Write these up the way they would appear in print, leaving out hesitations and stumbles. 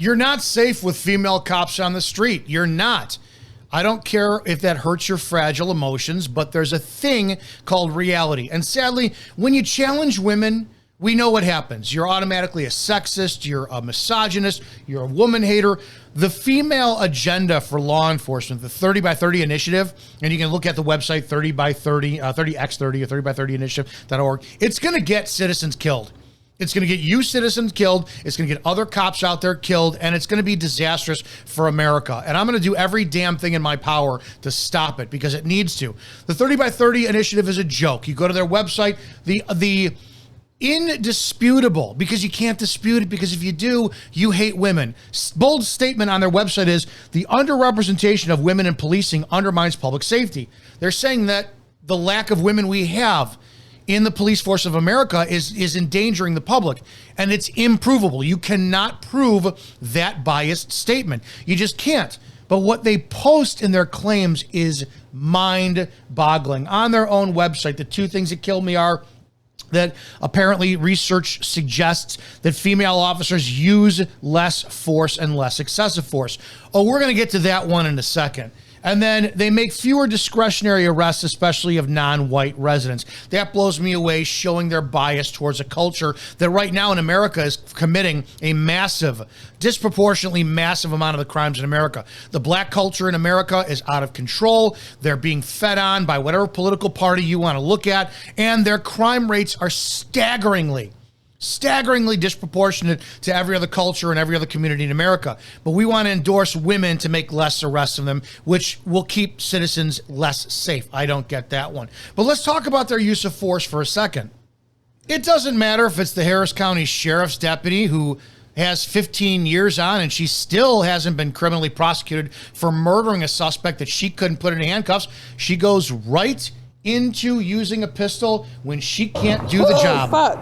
You're not safe with female cops on the street. You're not. I don't care if that hurts your fragile emotions, but there's a thing called reality. And sadly, when you challenge women, we know what happens. You're automatically a sexist, you're a misogynist, you're a woman hater. The female agenda for law enforcement, the 30 by 30 initiative, and you can look at the website 30 by 30, 30x30 or 30 by 30 initiative.org. It's going to get citizens killed. It's going to get you citizens killed. It's going to get other cops out there killed, and it's going to be disastrous for America. And I'm going to do every damn thing in my power to stop it because it needs to. The 30 by 30 initiative is a joke. You go to their website, the indisputable, because you can't dispute it, because if you do, you hate women. Bold statement on their website is the underrepresentation of women in policing undermines public safety. They're saying that the lack of women we have in the police force of America is endangering the public, and it's improvable. You cannot prove that biased statement. You just can't. But what they post in their claims is mind-boggling. On their own website, the two things that kill me are that apparently research suggests that female officers use less force and less excessive force. Oh, we're going to get to that one in a second. And then they make fewer discretionary arrests, especially of non-white residents. That blows me away, showing their bias towards a culture that right now in America is committing a massive, disproportionately massive amount of the crimes in America. The black culture in America is out of control. They're being fed on by whatever political party you want to look at, and their crime rates are staggeringly disproportionate to every other culture and every other community in America. But we want to endorse women to make less arrests of them, which will keep citizens less safe. I don't get that one. But let's talk about their use of force for a second. It doesn't matter if it's the Harris County Sheriff's deputy who has 15 years on and she still hasn't been criminally prosecuted for murdering a suspect that she couldn't put in handcuffs. She goes right into using a pistol when she can't do the job. Fuck.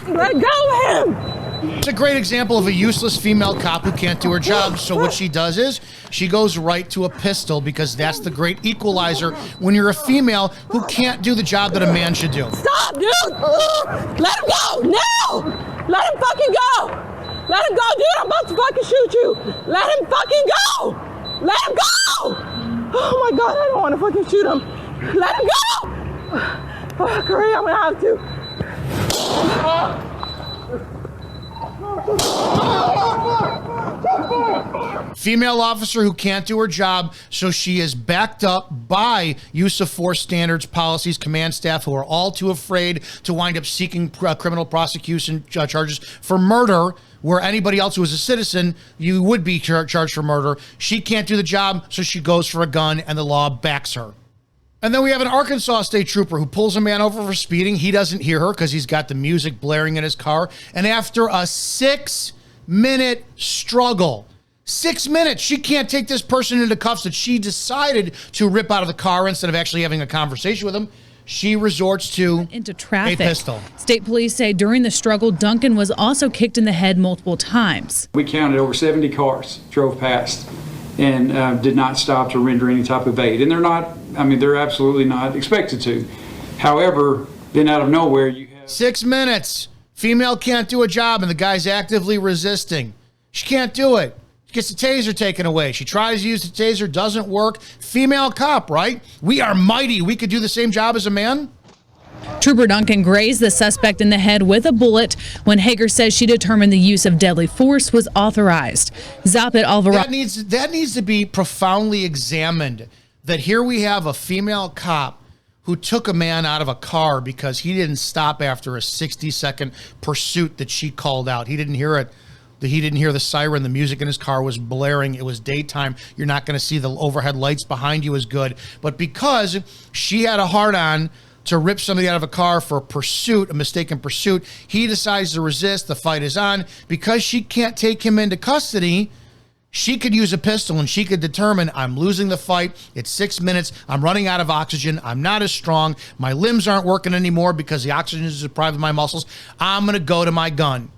Let go of him! It's a great example of a useless female cop who can't do her job. So what she does is she goes right to a pistol because that's the great equalizer when you're a female who can't do the job that a man should do. Stop, dude! Let him go! Now! Let him fucking go! Let him go, dude! I'm about to fucking shoot you! Let him fucking go! Let him go! Oh my God, I don't want to fucking shoot him. Let him go! Fuck, hurry, I'm gonna have to. Female officer who can't do her job, so she is backed up by use of force standards, policies, command staff who are all too afraid to wind up seeking criminal prosecution charges for murder, where anybody else who is a citizen, you would be charged for murder. She can't do the job, so she goes for a gun, and the law backs her. And then we have an Arkansas state trooper who pulls a man over for speeding. He doesn't hear her because he's got the music blaring in his car. And after a 6-minute struggle, 6 minutes, she can't take this person into cuffs that she decided to rip out of the car instead of actually having a conversation with him. She resorts to into traffic. A pistol. State police say during the struggle, Duncan was also kicked in the head multiple times. We counted over 70 cars drove past and did not stop to render any type of aid. And they're absolutely not expected to. However, then out of nowhere, you have 6 minutes. Female can't do a job, and the guy's actively resisting. She can't do it. She gets the taser taken away. She tries to use the taser, doesn't work. Female cop, right? We are mighty. We could do the same job as a man. Trooper Duncan grazed the suspect in the head with a bullet when Hager says she determined the use of deadly force was authorized. Zapit Alvarado. That needs to be profoundly examined, that here we have a female cop who took a man out of a car because he didn't stop after a 60-second pursuit that she called out. He didn't hear it. He didn't hear the siren. The music in his car was blaring. It was daytime. You're not going to see the overhead lights behind you as good. But because she had a hard-on to rip somebody out of a car for a pursuit, a mistaken pursuit, he decides to resist. The fight is on. Because she can't take him into custody, She could use a pistol and she could determine, I'm losing the fight. It's 6 minutes. I'm running out of oxygen. I'm not as strong. My limbs aren't working anymore because the oxygen is deprived of my muscles. I'm going to go to my gun.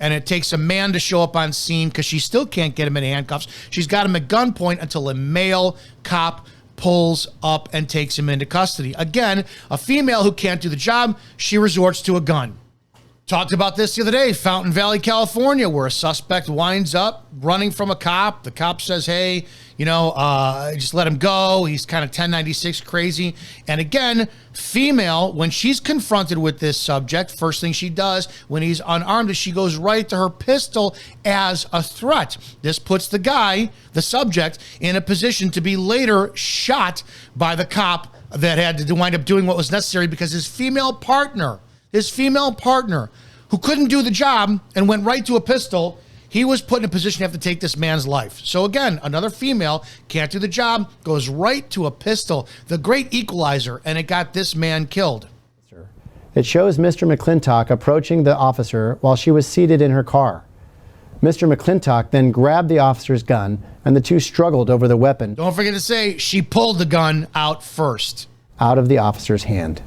And it takes a man to show up on scene because she still can't get him in handcuffs. She's got him at gunpoint until a male cop pulls up and takes him into custody. Again, a female who can't do the job, she resorts to a gun. Talked about this the other day, Fountain Valley, California, where a suspect winds up running from a cop. The cop says, hey, just let him go. He's kind of 1096 crazy. And again, female, when she's confronted with this subject, first thing she does when he's unarmed is she goes right to her pistol as a threat. This puts the guy, the subject, in a position to be later shot by the cop that had to wind up doing what was necessary because his female partner, who couldn't do the job and went right to a pistol, he was put in a position to have to take this man's life. So again, another female can't do the job, goes right to a pistol, the great equalizer, and it got this man killed. It shows Mr. McClintock approaching the officer while she was seated in her car. Mr. McClintock then grabbed the officer's gun, and the two struggled over the weapon. Don't forget to say she pulled the gun out first. Out of the officer's hand.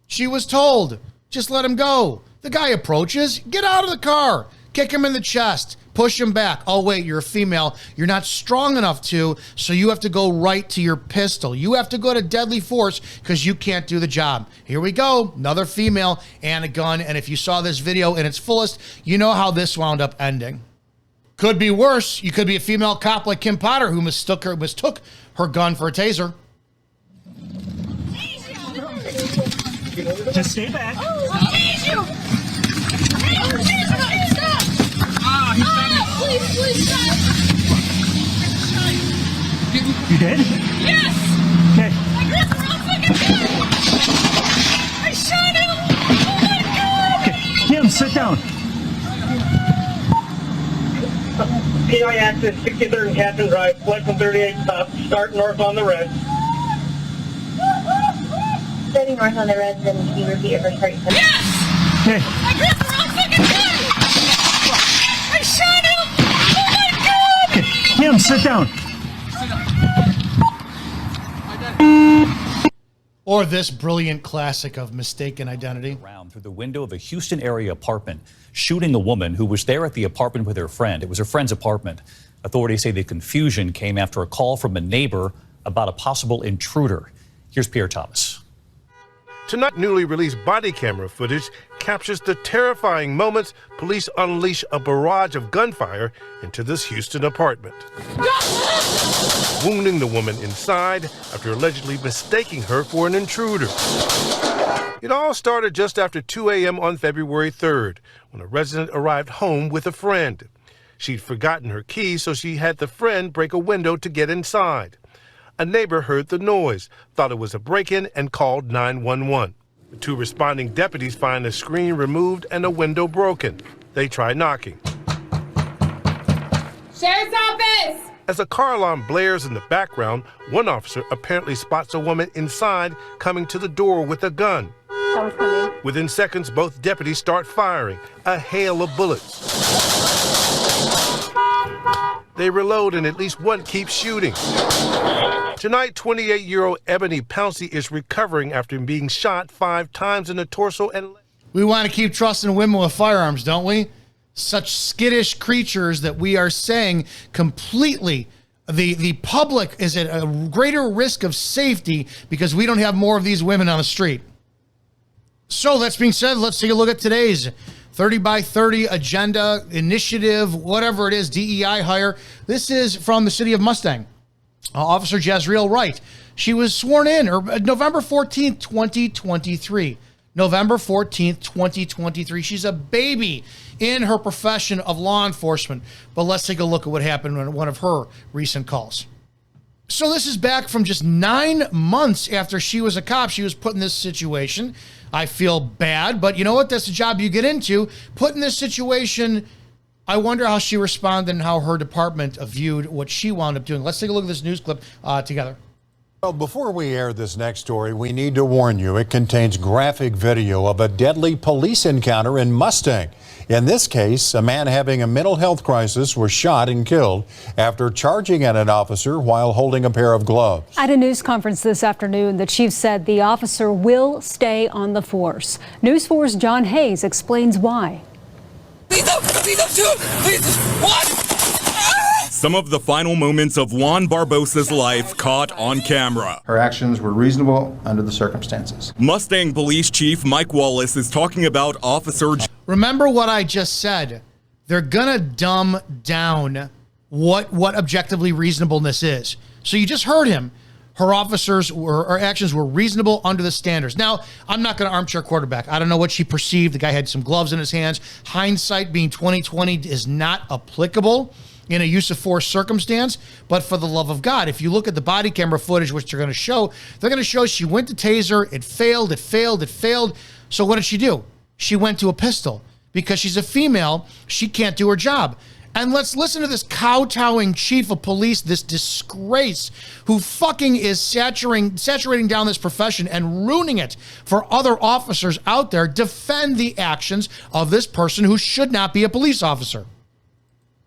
She was told, just let him go. The guy approaches, get out of the car, kick him in the chest, push him back. Oh, wait, you're a female. You're not strong enough to, so you have to go right to your pistol. You have to go to deadly force because you can't do the job. Here we go, another female and a gun. And if you saw this video in its fullest, you know how this wound up ending. Could be worse. You could be a female cop like Kim Potter who mistook her gun for a taser. Just stay back. Oh, I need you! Stop! Ah, he shot me. Please stop! You did? Yes! Okay. I grabbed the wrong fucking gun! I shot him! Oh my god! Okay. Kim, sit down. PI access 63rd and Captain Drive, flight from 38 stop, start north on the red. Starting north on the red, then can you repeat your first part? Yes! Okay. I grabbed the wrong fucking gun! I shot him! Oh my god! Okay. Kim, sit down. Or this brilliant classic of mistaken identity. Around through the window of a Houston area apartment, shooting a woman who was there at the apartment with her friend. It was her friend's apartment. Authorities say the confusion came after a call from a neighbor about a possible intruder. Here's Pierre Thomas. Tonight, newly released body camera footage captures the terrifying moments police unleash a barrage of gunfire into this Houston apartment, wounding the woman inside after allegedly mistaking her for an intruder. It all started just after 2 a.m. on February 3rd, when a resident arrived home with a friend. She'd forgotten her keys, so she had the friend break a window to get inside. A neighbor heard the noise, thought it was a break-in, and called 911. The two responding deputies find a screen removed and a window broken. They try knocking. Sheriff's office! As a car alarm blares in the background, one officer apparently spots a woman inside coming to the door with a gun. Someone's coming. Within seconds, both deputies start firing, a hail of bullets. They reload and at least one keeps shooting. Tonight, 28-year-old Ebony Pouncey is recovering after being shot 5 times in the torso and leg. We want to keep trusting women with firearms, don't we? Such skittish creatures that we are saying completely the public is at a greater risk of safety because we don't have more of these women on the street. So that being said, let's take a look at today's 30 by 30 agenda, initiative, whatever it is, DEI hire. This is from the city of Mustang. Officer Jazriel Wright. She was sworn in November 14th, 2023. November 14th, 2023. She's a baby in her profession of law enforcement. But let's take a look at what happened in one of her recent calls. So this is back from just 9 months after she was a cop. She was put in this situation. I feel bad, but you know what? That's the job you get into. Put in this situation, I wonder how she responded and how her department viewed what she wound up doing. Let's take a look at this news clip together. Well, before we air this next story, we need to warn you it contains graphic video of a deadly police encounter in Mustang. In this case, a man having a mental health crisis was shot and killed after charging at an officer while holding a pair of gloves. At a news conference this afternoon, the chief said the officer will stay on the force. News 4's John Hayes explains why. Some of the final moments of Juan Barbosa's life caught on camera. Her actions were reasonable under the circumstances. Mustang Police Chief Mike Wallace is talking about Officer. Remember what I just said. They're gonna dumb down what objectively reasonableness is. So you just heard him. Her actions were reasonable under the standards. Now, I'm not going to armchair quarterback. I don't know what she perceived. The guy had some gloves in his hands. Hindsight being 20/20 is not applicable in a use of force circumstance, but for the love of God, if you look at the body camera footage, which they're going to show she went to taser, it failed. So what did she do? She went to a pistol. Because she's a female, she can't do her job. And let's listen to this kowtowing chief of police, this disgrace, who fucking is saturating down this profession and ruining it for other officers out there, defend the actions of this person who should not be a police officer.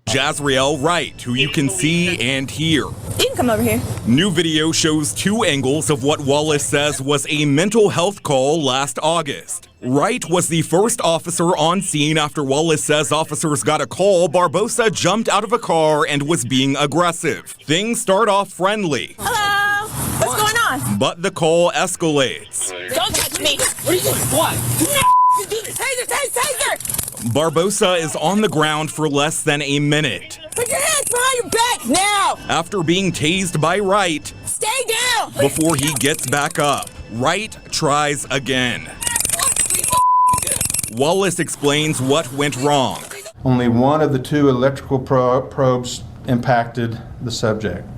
Jazriel Wright, who you can see and hear. You can come over here. New video shows two angles of what Wallace says was a mental health call last August. Wright was the first officer on scene after Wallace says officers got a call Barbosa jumped out of a car and was being aggressive. Things start off friendly. Hello. What's going on? But the call escalates. Don't touch me. What are you doing? What? Do this. Taser. Barbosa is on the ground for less than a minute. Put your hands behind your back now. After being tased by Wright, stay down. Before he gets back up, Wright tries again. Wallace explains what went wrong. Only one of the two electrical probes impacted the subject,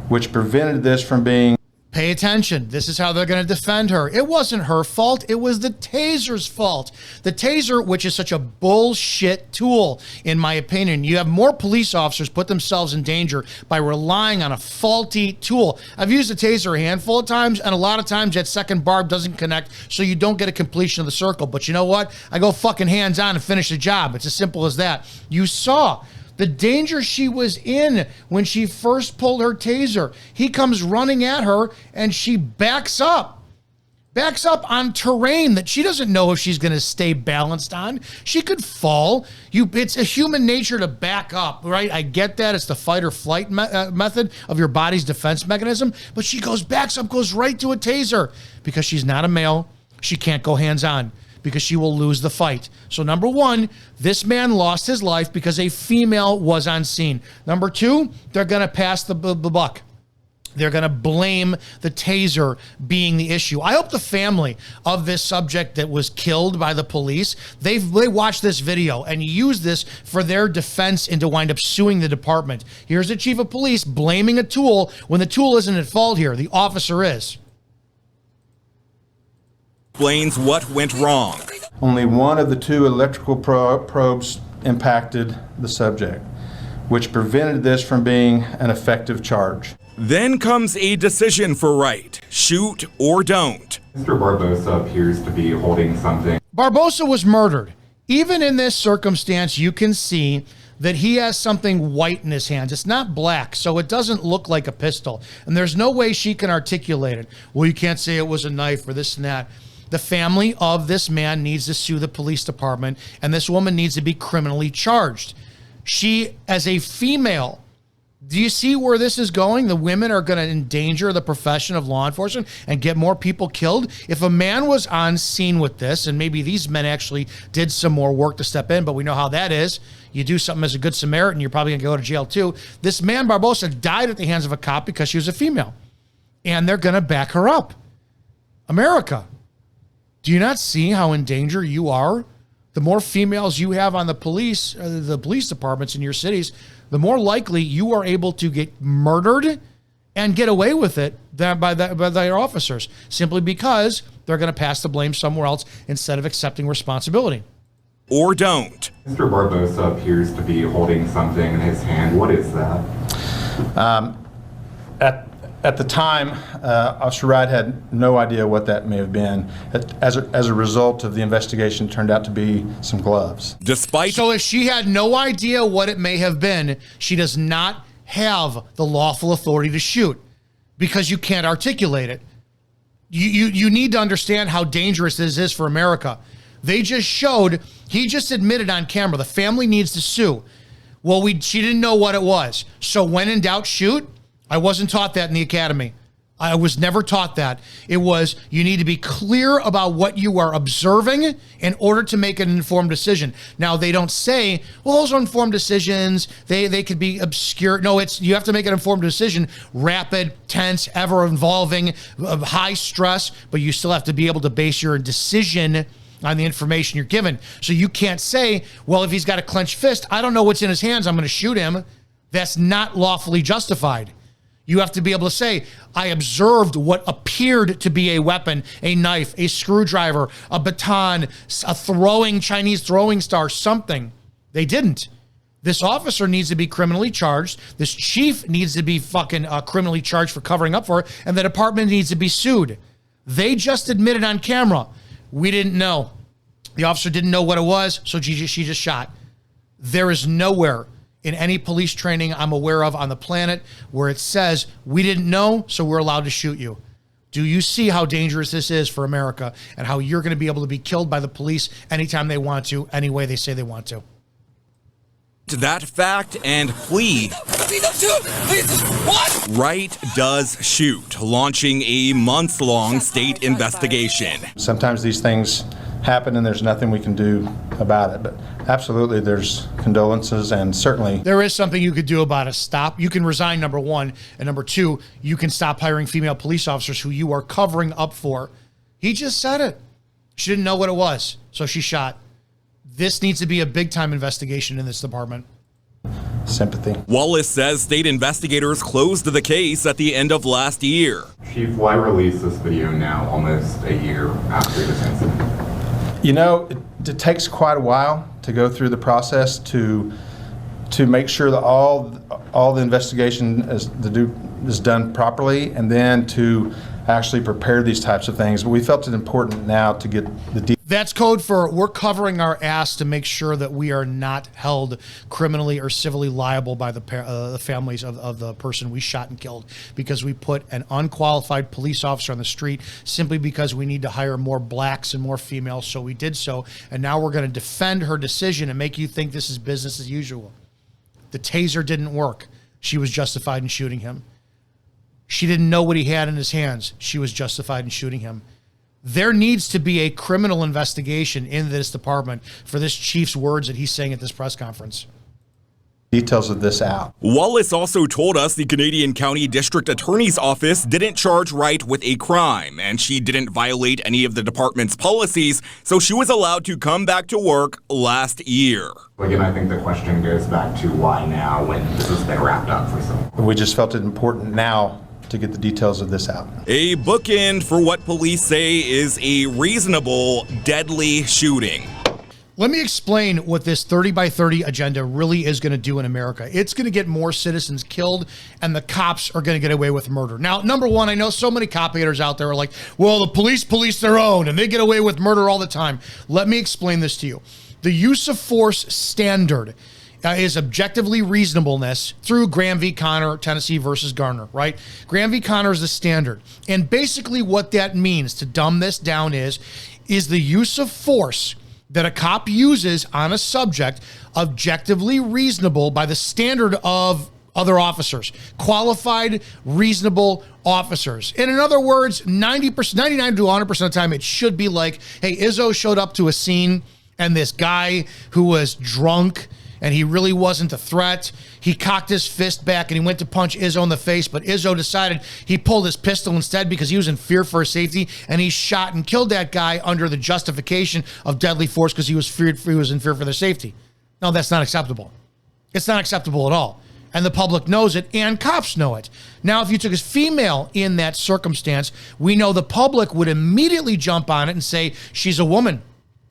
which prevented this from being. Pay attention. This is how they're going to defend her. It wasn't her fault. It was the taser's fault. The taser, which is such a bullshit tool, in my opinion. You have more police officers put themselves in danger by relying on a faulty tool. I've used a taser a handful of times, and a lot of times that second barb doesn't connect, so you don't get a completion of the circle. But you know what? I go fucking hands on and finish the job. It's as simple as that. You saw the danger she was in when she first pulled her taser. He comes running at her and she backs up on terrain that she doesn't know if she's going to stay balanced on. She could fall. It's a human nature to back up, right? I get that. It's the fight or flight method of your body's defense mechanism. But she backs up, goes right to a taser because she's not a male. She can't go hands on, because she will lose the fight. So number one, this man lost his life because a female was on scene. Number two, they're going to pass the buck. They're going to blame the taser being the issue. I hope the family of this subject that was killed by the police, they watched this video and used this for their defense and to wind up suing the department. Here's the chief of police blaming a tool when the tool isn't at fault here. The officer is. Explains what went wrong. Only one of the two electrical probes impacted the subject, which prevented this from being an effective charge. Then comes a decision for Wright. Shoot or don't. Mr. Barbosa appears to be holding something. Barbosa was murdered. Even in this circumstance, you can see that he has something white in his hands. It's not black, so it doesn't look like a pistol. And there's no way she can articulate it. Well, you can't say it was a knife or this and that. The family of this man needs to sue the police department, and this woman needs to be criminally charged. She, as a female, do you see where this is going? The women are going to endanger the profession of law enforcement and get more people killed. If a man was on scene with this, and maybe these men actually did some more work to step in, but we know how that is. You do something as a good Samaritan, you're probably going to go to jail too. This man, Barbosa, died at the hands of a cop because she was a female. And they're going to back her up. America. Do you not see how in danger you are? The more females you have on the police departments in your cities, the more likely you are able to get murdered and get away with it by their officers, simply because they're going to pass the blame somewhere else instead of accepting responsibility. Or don't. Mr. Barbosa appears to be holding something in his hand. What is that? At the time, Officer Wright had no idea what that may have been. As a result of the investigation, it turned out to be some gloves. So if she had no idea what it may have been, she does not have the lawful authority to shoot because you can't articulate it. You need to understand how dangerous this is for America. They just showed, he just admitted on camera, the family needs to sue. Well, she didn't know what it was. So when in doubt, shoot. I wasn't taught that in the academy. I was never taught that. It was, you need to be clear about what you are observing in order to make an informed decision. Now, they don't say, well, those are informed decisions. They could be obscure. No, you have to make an informed decision, rapid, tense, ever involving, high stress, but you still have to be able to base your decision on the information you're given. So you can't say, well, if he's got a clenched fist, I don't know what's in his hands, I'm going to shoot him. That's not lawfully justified. You have to be able to say, I observed what appeared to be a weapon, a knife, a screwdriver, a baton, a Chinese throwing star, something. They didn't. This officer needs to be criminally charged. This chief needs to be fucking criminally charged for covering up for it. And the department needs to be sued. They just admitted on camera, we didn't know. The officer didn't know what it was, so she just shot. There is nowhere in any police training I'm aware of on the planet where it says, we didn't know, so we're allowed to shoot you. Do you see how dangerous this is for America and how you're going to be able to be killed by the police anytime they want to, any way they say they want to? That fact and plea, Wright does shoot, launching a months-long state investigation. Sometimes these things happen and there's nothing we can do about it, but absolutely there's condolences, and certainly there is something you could do about it. Stop. You can resign, number one, and number two, you can stop hiring female police officers who you are covering up for. He just said it. She didn't know what it was, so she shot. This needs to be a big-time investigation in this department. Sympathy. Wallace says state investigators closed the case at the end of last year. Chief, why release this video now, almost a year after this incident? You know, it takes quite a while to go through the process to make sure that all the investigation is done properly, and then to actually prepare these types of things. But we felt it important now to get the That's code for we're covering our ass to make sure that we are not held criminally or civilly liable by the families of the person we shot and killed, because we put an unqualified police officer on the street simply because we need to hire more blacks and more females. So we did so. And now we're going to defend her decision and make you think this is business as usual. The taser didn't work. She was justified in shooting him. She didn't know what he had in his hands. She was justified in shooting him. There needs to be a criminal investigation in this department for this chief's words that he's saying at this press conference. Details of this out. Wallace also told us the Canadian County District Attorney's Office didn't charge Wright with a crime, and she didn't violate any of the department's policies, so she was allowed to come back to work last year. Again, I think the question goes back to why now when this has been wrapped up for so long. We just felt it important now to get the details of this out. A bookend for what police say is a reasonable, deadly shooting. Let me explain what this 30 by 30 agenda really is going to do in America. It's going to get more citizens killed, and the cops are going to get away with murder. Now, number one, I know so many cop haters out there are like, well, the police their own, and they get away with murder all the time. Let me explain this to you. The use of force standard is objectively reasonableness through Graham v. Connor, Tennessee versus Garner, right? Graham v. Connor is the standard. And basically what that means, to dumb this down, is the use of force that a cop uses on a subject objectively reasonable by the standard of other officers, qualified, reasonable officers. And in other words, 90%, 99 to 100% of the time, it should be like, hey, Izzo showed up to a scene and this guy who was drunk and he really wasn't a threat. He cocked his fist back and he went to punch Izzo in the face, but Izzo decided he pulled his pistol instead because he was in fear for his safety, and he shot and killed that guy under the justification of deadly force because he was in fear for their safety. No, that's not acceptable. It's not acceptable at all. And the public knows it, and cops know it. Now, if you took a female in that circumstance, we know the public would immediately jump on it and say, she's a woman.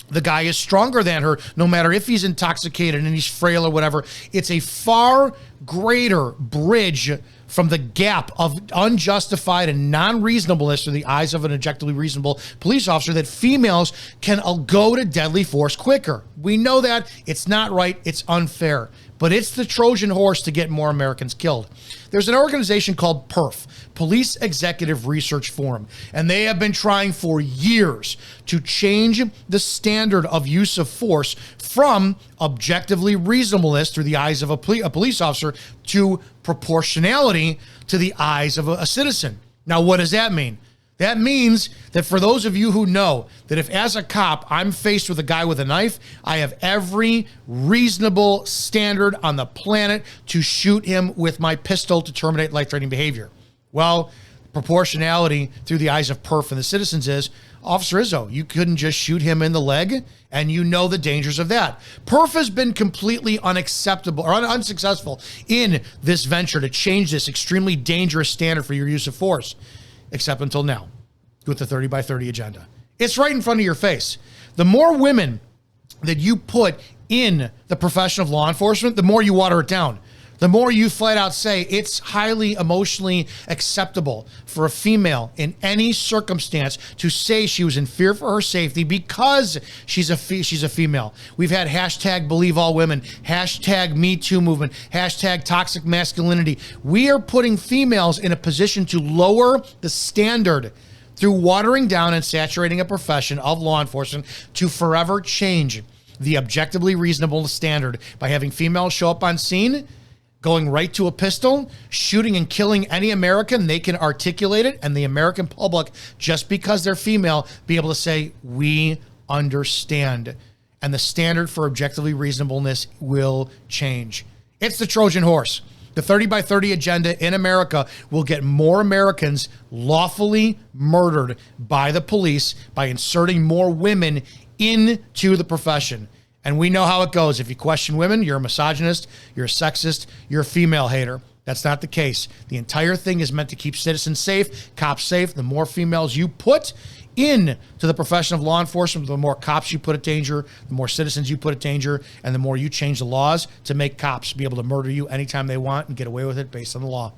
The guy is stronger than her, no matter if he's intoxicated and he's frail or whatever. It's a far greater bridge from the gap of unjustified and non-reasonableness through the eyes of an objectively reasonable police officer that females can go to deadly force quicker. We know that. It's not right. It's unfair. But it's the Trojan horse to get more Americans killed. There's an organization called PERF, Police Executive Research Forum, and they have been trying for years to change the standard of use of force from objectively reasonableness through the eyes of a police officer to proportionality to the eyes of a citizen. Now, what does that mean? That means that for those of you who know that if as a cop I'm faced with a guy with a knife, I have every reasonable standard on the planet to shoot him with my pistol to terminate life-threatening behavior. Well, proportionality through the eyes of PERF and the citizens is, Officer Izzo, you couldn't just shoot him in the leg, and you know the dangers of that. PERF has been completely unacceptable or unsuccessful in this venture to change this extremely dangerous standard for your use of force. Except until now, with the 30 by 30 agenda. It's right in front of your face. The more women that you put in the profession of law enforcement, the more you water it down. The more you flat out say it's highly emotionally acceptable for a female in any circumstance to say she was in fear for her safety because she's a female. We've had hashtag believe all women, hashtag Me Too movement, hashtag toxic masculinity. We are putting females in a position to lower the standard through watering down and saturating a profession of law enforcement to forever change the objectively reasonable standard by having females show up on scene, going right to a pistol, shooting and killing any American. They can articulate it, and the American public, just because they're female, be able to say, we understand. And the standard for objectively reasonableness will change. It's the Trojan horse. The 30 by 30 agenda in America will get more Americans lawfully murdered by the police by inserting more women into the profession. And we know how it goes. If you question women, you're a misogynist, you're a sexist, you're a female hater. That's not the case. The entire thing is meant to keep citizens safe, cops safe. The more females you put into the profession of law enforcement, the more cops you put at danger, the more citizens you put at danger, and the more you change the laws to make cops be able to murder you anytime they want and get away with it based on the law.